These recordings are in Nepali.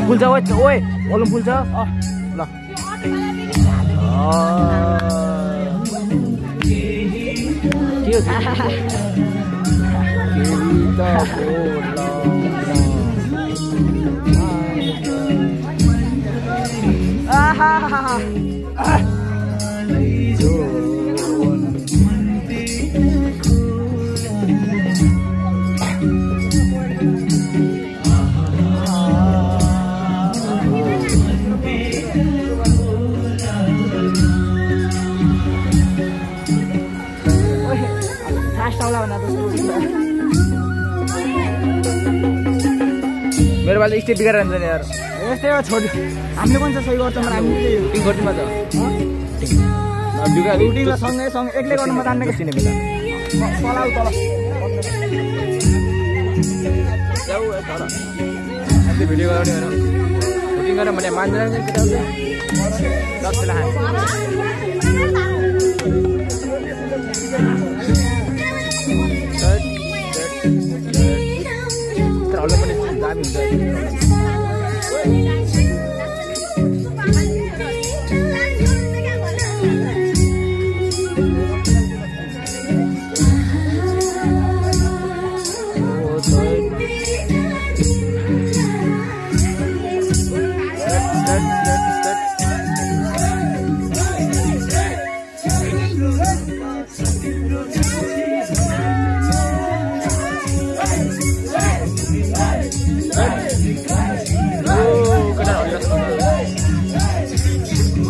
फुल छ ओए भोल्युम फुल छ ल मेरो बाले स्टेप बिगारेर जान्छ नि यार यस्तै हो छोड हामीले पनि सही गर्छौँ हामीले टिङ गर्छौँ त बिगा रुटिङलाई सँगै एक्लै गर्न म जान्ने के सिने बेला पलाउ तल जाऊ तर अहिले भिडियो गर्ने हैन रुटिङ गर्न भने मान्दैन नि केटाहरुले लक्ष्यले हान्छ Terlalu पनि दामी हुन्छ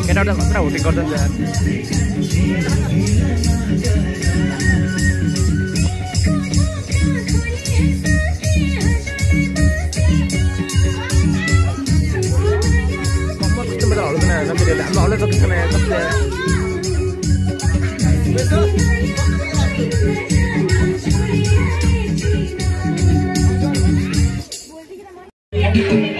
केटाहरुले खतरा हुटिङ गर्छन् यार कम्मर कस्तो मजा हल्दैन हैन फेरि हाम्रो हल्लै सक्छ न यार कस्तो Hello,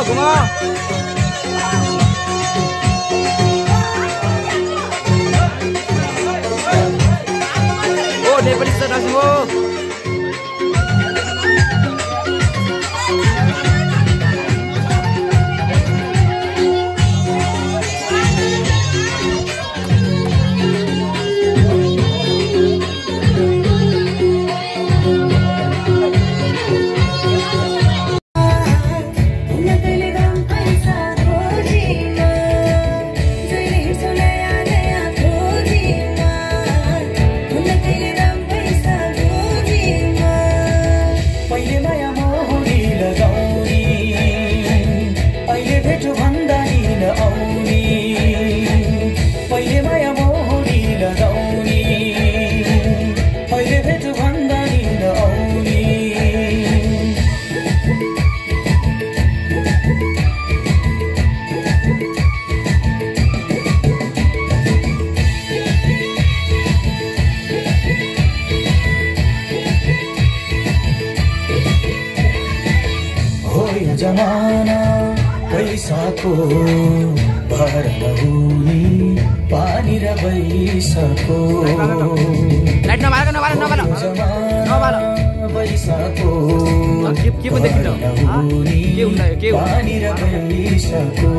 घुमा ओ नेपाली छ दाजु हो जमाना पैसाको भर नहुने पानी र पैसाको पैसाको पानी र पैसाको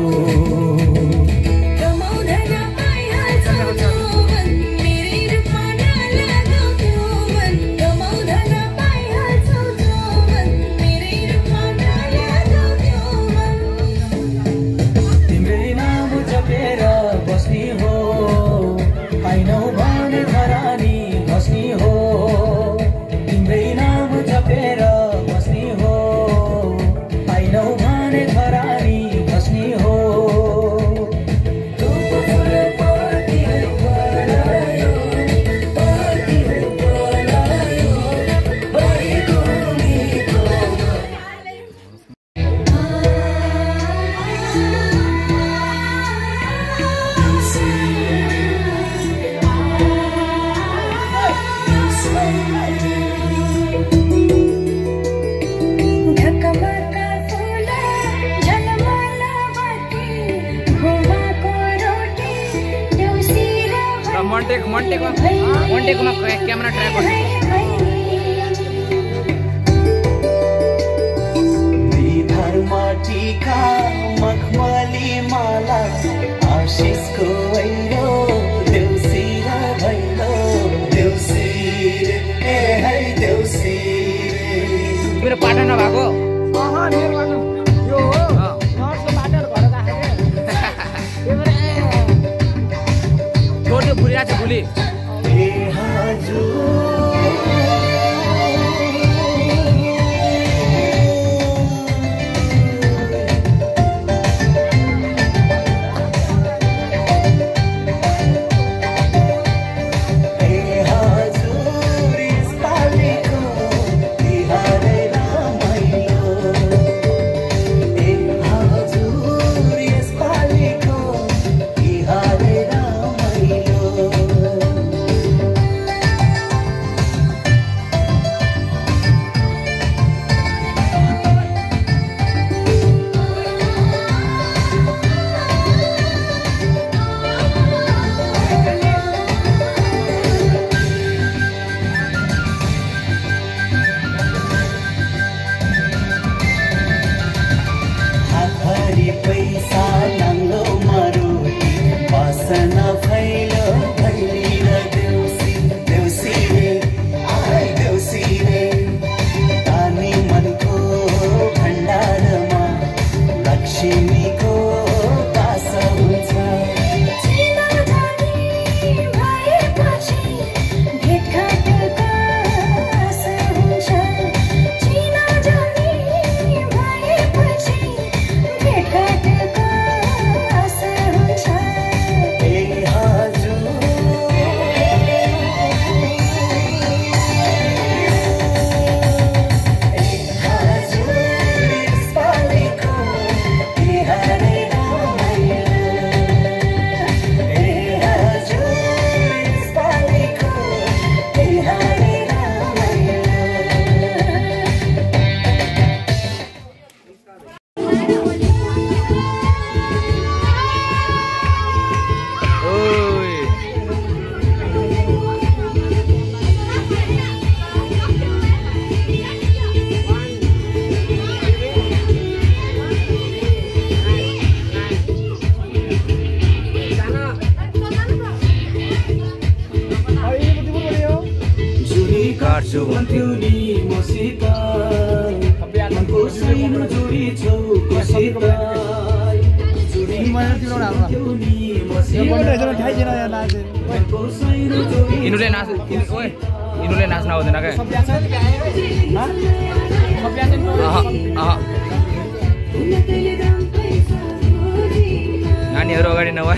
Monte camera track माटीका मखमली माला आशिषको ऐरो देउसी र भैलो देउसी ए है देउसी मेरो पाटा नभएको यो हो नर्सको पाटा घर छोटो भुलिरा छ भुली ए हजुर जो भन्थ्यौ नि मसित मनको साइनो जोडी छौ कसित इनुले नाच्न आउँदैन क्या नानीहरू अगाडि नभए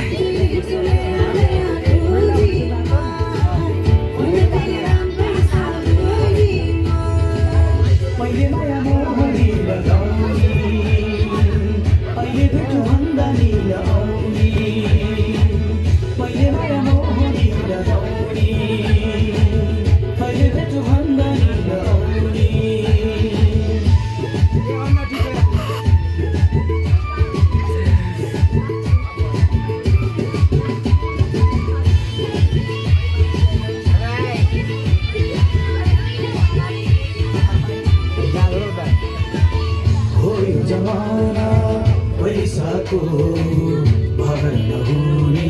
भर नहुने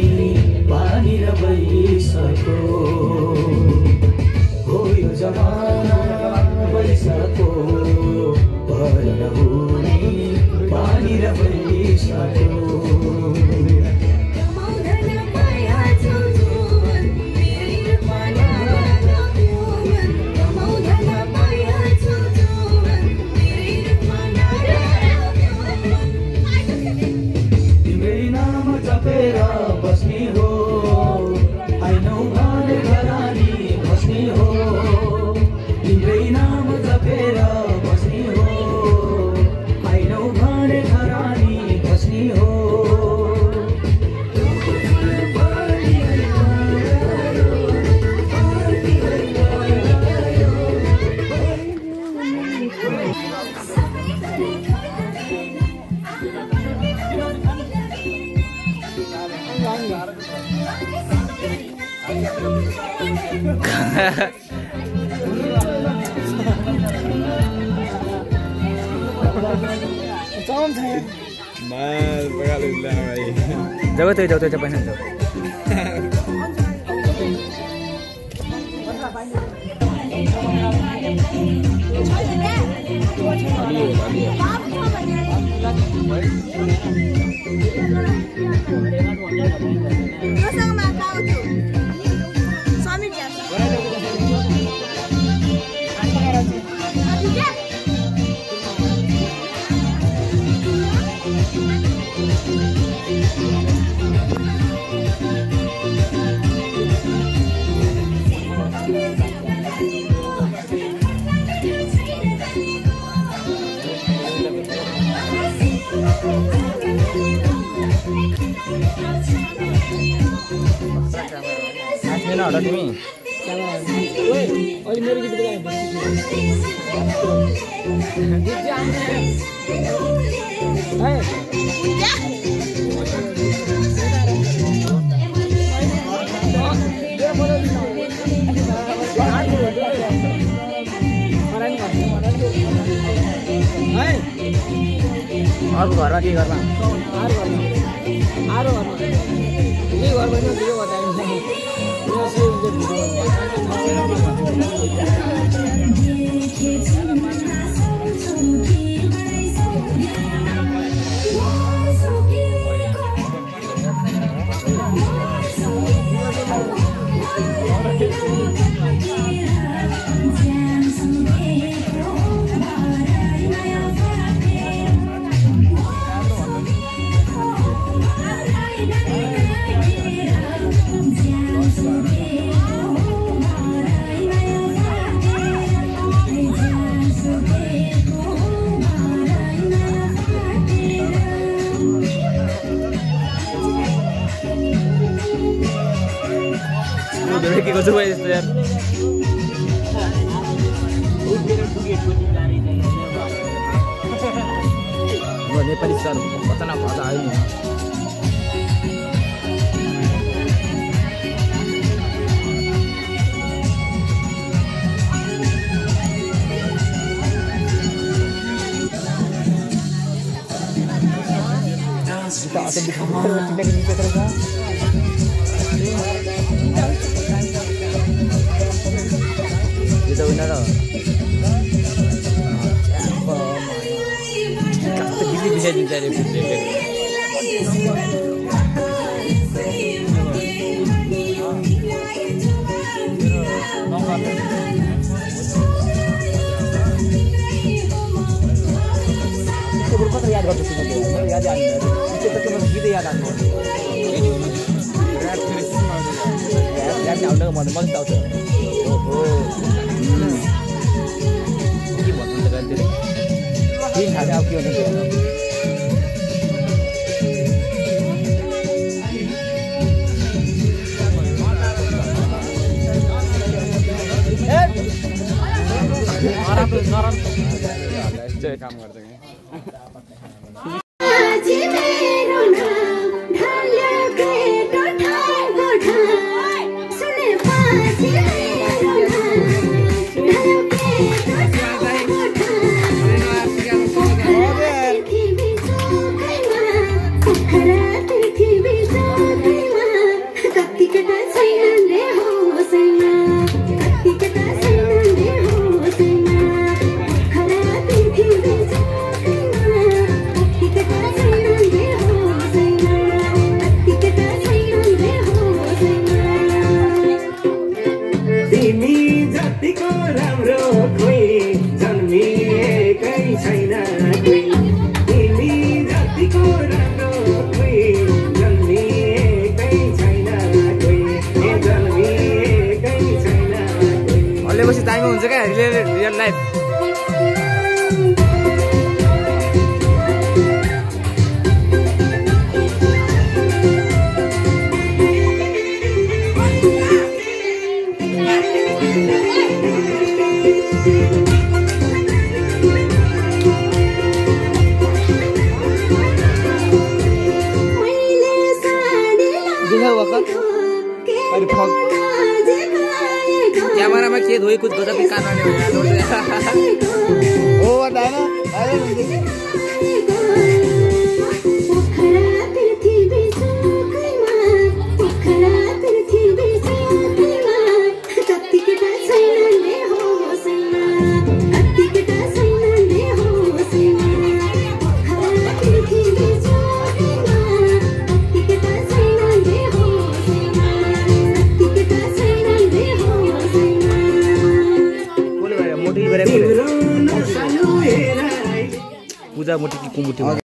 पानी र बैसको हो यो जमाना बैसको भर नहुने पानी र बैसको बस्ने हो आइनौ भाले घरानी बस्ने हो तिम्रै नाम जपेर बस्ने हो आइनौ भाले घरानी बस्ने हो जब तो जब पैसा ada timi. Woi, oli मेरो गीत गाए। अर्को घरमा के घरमा आरो घरमा यही घर बन्यो दियो के गर्छु भाइ यस्तो यार नेपाली सर कता न कता आयो नि kita akan dikamar tidak kita terus होइन र बिजी बिसाइदिन्छ अरे फुटले कता याद गर्छु म याद आउँदैन त्यो त म गीत याद आउँदैन याद आउँदैन म त आउँछ ओहो के भन्नु त गर्दै दिन खाने अब के हुन्छ काम गर्छ हुन्छ क्या रियल लाइफ क्यामेरामा के धोइ कुद गर्दा कानले हो भन्दैन पूजा मोटी की कुमुटी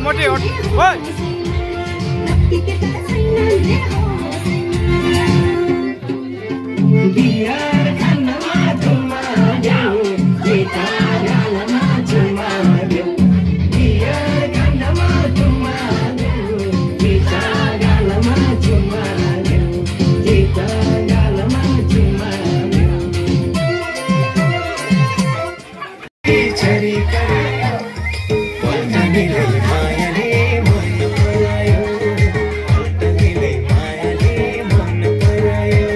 मोटी हट ओइ बिहार खानमा जुमायो केटा गालमा जुमायो बिहार खानमा जुमायो केटा गालमा जुमायो केटा गालमा जुमायो छरी करे पल्टनीले मायाले मन परायो पल्टनीले मायाले मन परायो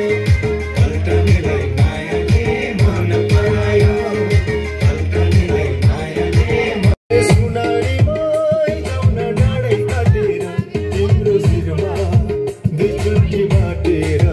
पल्टनीले मायाले मन परायो पल्टनीले मायाले सुनारी मै जाउन डाँडै काटेर तिम्रो शिरमा दुईचोटि बाटेर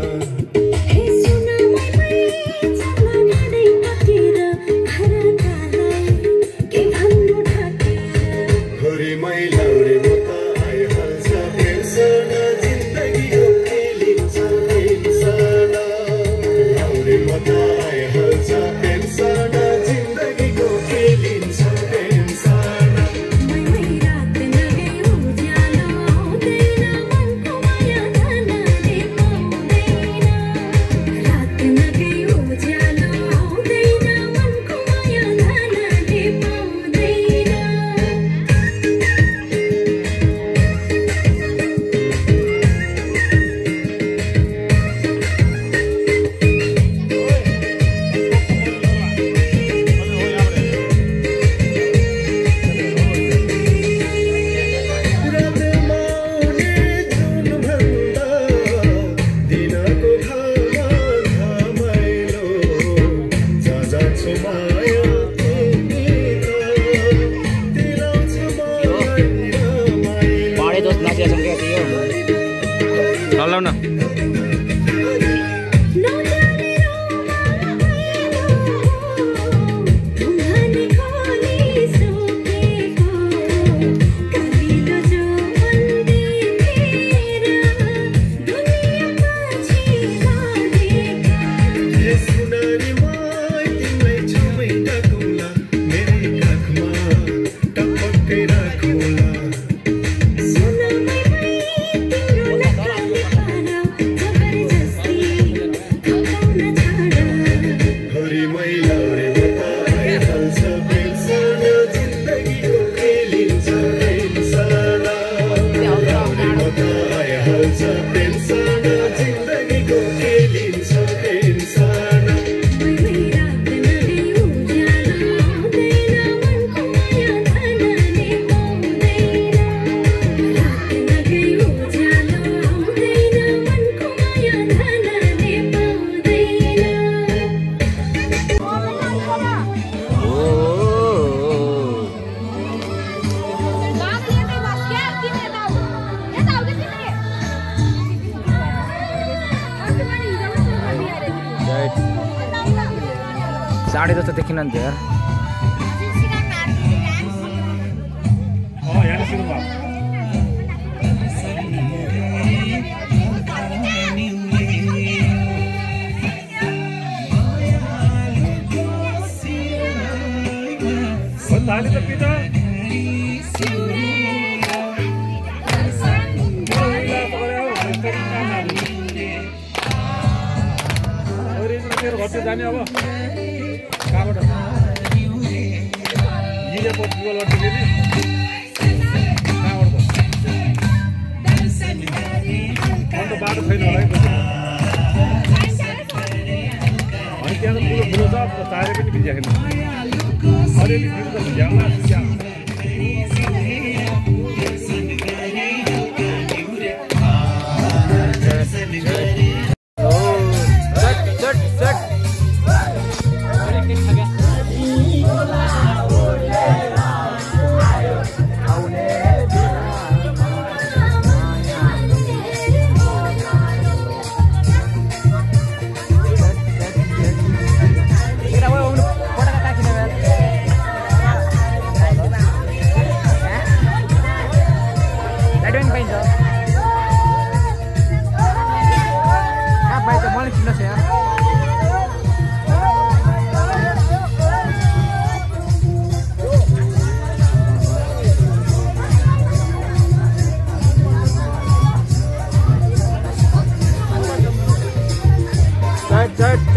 साढे जस्तो देखिन नि त यार जाने अब कहाँबाट यिनीहरूको फुटबल गर्दै नि कहाँबाट अन्त बाटो छैन होला है अनि त्यहाँ त ठुलो ठुलो छ तारे पनि भिजाएन अलिअलि दिनु त भिजाउला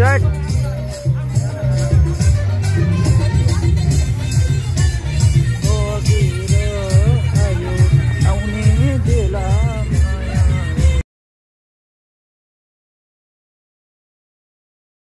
स्टार्ट